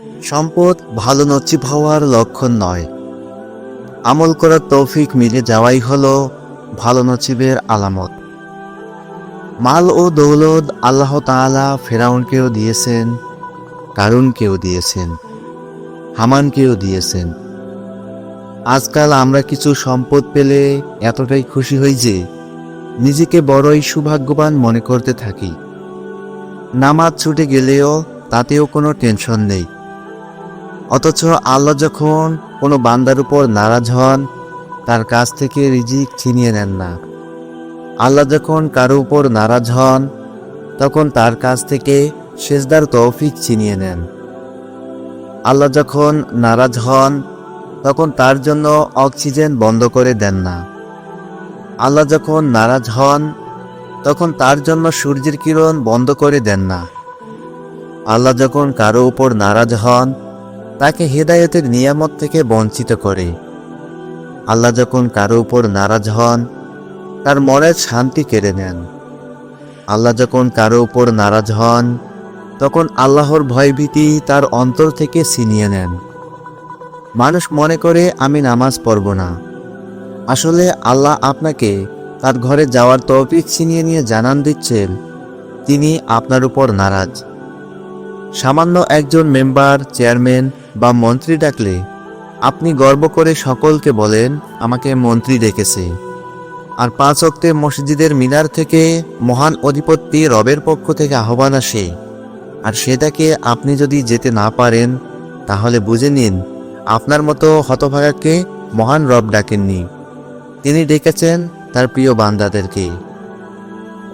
সম্পদ ভালো নসিব হওয়ার লক্ষণ নয়, আমল করার তৌফিক মিলে যাওয়াই হলো ভালো নসিবের আলামত। মাল ও দৌলত আল্লাহ তাআলা ফেরাউনকেও দিয়েছেন, কারুনকেও দিয়েছেন, হামানকেও দিয়েছেন। আজকাল আমরা কিছু সম্পদ পেলে এতটাই খুশি হই যে নিজেকে বড়ই সৌভাগ্যবান মনে করতে থাকি। নামাজ ছুটে গেলেও তাতেও কোনো টেনশন নেই। অথচ আল্লাহ যখন কোনো বান্দার উপর নারাজ হন, তার কাছ থেকে রিজিক ছিনিয়ে নেন না। আল্লাহ যখন কারো উপর নারাজ হন, তখন তার কাছ থেকে সেজদার তৌফিক ছিনিয়ে নেন। আল্লাহ যখন নারাজ হন, তখন তার জন্য অক্সিজেন বন্ধ করে দেন না। আল্লাহ যখন নারাজ হন, তখন তার জন্য সূর্যের কিরণ বন্ধ করে দেন না। আল্লাহ যখন কারো উপর নারাজ হন, তাকে হেদায়েতের নিয়ামত থেকে বঞ্চিত করে। আল্লাহ যখন কারো উপর নারাজ হন, তার মনের শান্তি কেড়ে নেন। আল্লাহ যখন কারো উপর নারাজ হন, তখন আল্লাহর ভয়ভীতি তার অন্তর থেকে ছিনিয়ে নেন। মানুষ মনে করে আমি নামাজ পড়ব না। আসলে আল্লাহ আপনাকে তার ঘরে যাওয়ার তৌফিক ছিনিয়ে নিয়ে জানান দিচ্ছেন তিনি আপনার উপর নারাজ। সামান্য একজন মেম্বার, চেয়ারম্যান বা মন্ত্রী ডাকলে আপনি গর্ব করে সকলকে বলেন আমাকে মন্ত্রী ডেকেছে। আর 5 ওয়াক্তে মসজিদের মিনার থেকে মহান অধিপতি রবের পক্ষ থেকে আহ্বান আসে, আর সেটাকে আপনি যদি যেতে না পারেন, তাহলে বুঝে নিন আপনার মতো হতভাগাকে মহান রব ডাকেননি, তিনি ডেকেছেন তার প্রিয় বান্দাদেরকে।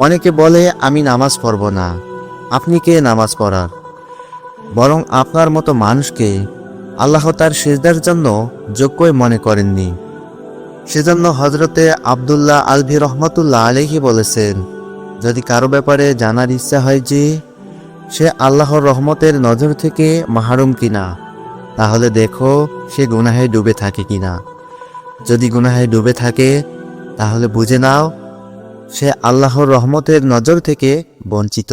অনেকে বলে আমি নামাজ পড়ব না। আপনি কে নামাজ পড়ার? বরং আপনার মতো মানুষকে আল্লাহ তার সিজদার জন্য যোগ্যই মনে করেননি। সেজন্য হজরতে আব্দুল্লাহ আলভি রহমতুল্লাহ আলাইহি বলেছেন, যদি কারো ব্যাপারে জানার ইচ্ছা হয় যে সে আল্লাহর রহমতের নজর থেকে মাহরুম কিনা, তাহলে দেখো সে গুনাহে ডুবে থাকে কিনা। যদি গুনাহে ডুবে থাকে, তাহলে বুঝে নাও সে আল্লাহর রহমতের নজর থেকে বঞ্চিত।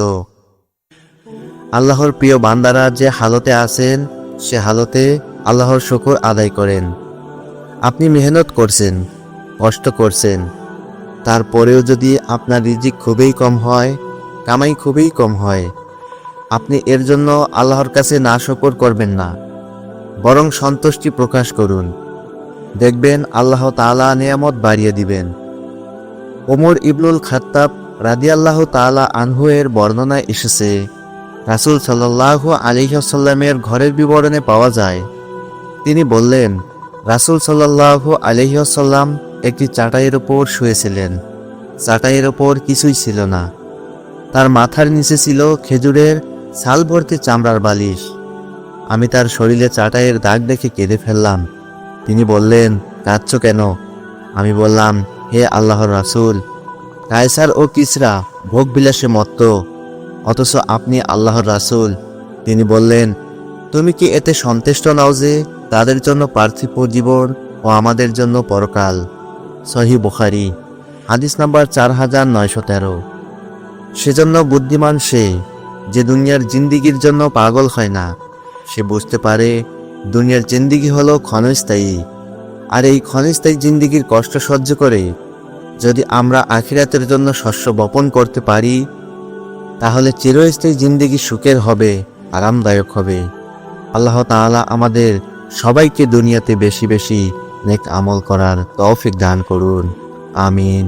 আল্লাহর প্রিয় বান্দারা যে হালতে আছেন, সে হালতে আল্লাহর শুকর আদায় করেন। আপনি মেহনত করছেন, কষ্ট করছেন, তারপরেও যদি আপনার রিজিক খুবই কম হয়, কামাই খুবই কম হয়, আপনি এর জন্য আল্লাহর কাছে নাশকর করবেন না, বরং সন্তুষ্টি প্রকাশ করুন। দেখবেন আল্লাহ তাআলা নিয়ামত বাড়িয়ে দিবেন। ওমর ইবনুল খাত্তাব রাদিয়াল্লাহু তাআলা আনহু এর বর্ণনায় এসেছে, রাসূল সাল্লাল্লাহু আলাইহি ওয়াসাল্লামের ঘরের বিবরণে পাওয়া যায়, তিনি বললেন, রাসূল সাল্লাল্লাহু আলাইহি ওয়াসাল্লাম একটি চাটাইয়ের উপর শুয়েছিলেন। চাটাইয়ের উপর কিছুই ছিল না। তার মাথার নিচে ছিল খেজুরের ছাল ভর্তি চামড়ার বালিশ। আমি তার শরীরে চাটাইয়ের দাগ দেখে কেঁদে ফেললাম। তিনি বললেন, কাঁদছো কেন? আমি বললাম, হে আল্লাহর রাসূল, কায়সার ও কিসরা ভোগ বিলাসে মত্ত, অথচ আপনি আল্লাহর রাসূল। তিনি বললেন, তুমি কি এতে সন্তুষ্ট নাও যে তাদের জন্য পার্থিব জীবন ও আমাদের জন্য পরকাল? সহিহ বুখারী, হাদিস নাম্বার 4913। সেজন্য বুদ্ধিমান সে যে দুনিয়ার জিন্দিগির জন্য পাগল হয় না। সে বুঝতে পারে দুনিয়ার জিন্দিগি হলো ক্ষণস্থায়ী, আর এই ক্ষণস্থায়ী জিন্দিগির কষ্ট সহ্য করে যদি আমরা আখিরাতের জন্য শস্য বপন করতে পারি, তাহলে চিরস্থায়ী জিন্দিগি সুখের হবে, আরামদায়ক হবে। আল্লাহ তাআলা আমাদের সবাইকে দুনিয়াতে বেশি বেশি নেক আমল করার তৌফিক দান করুন। আমিন।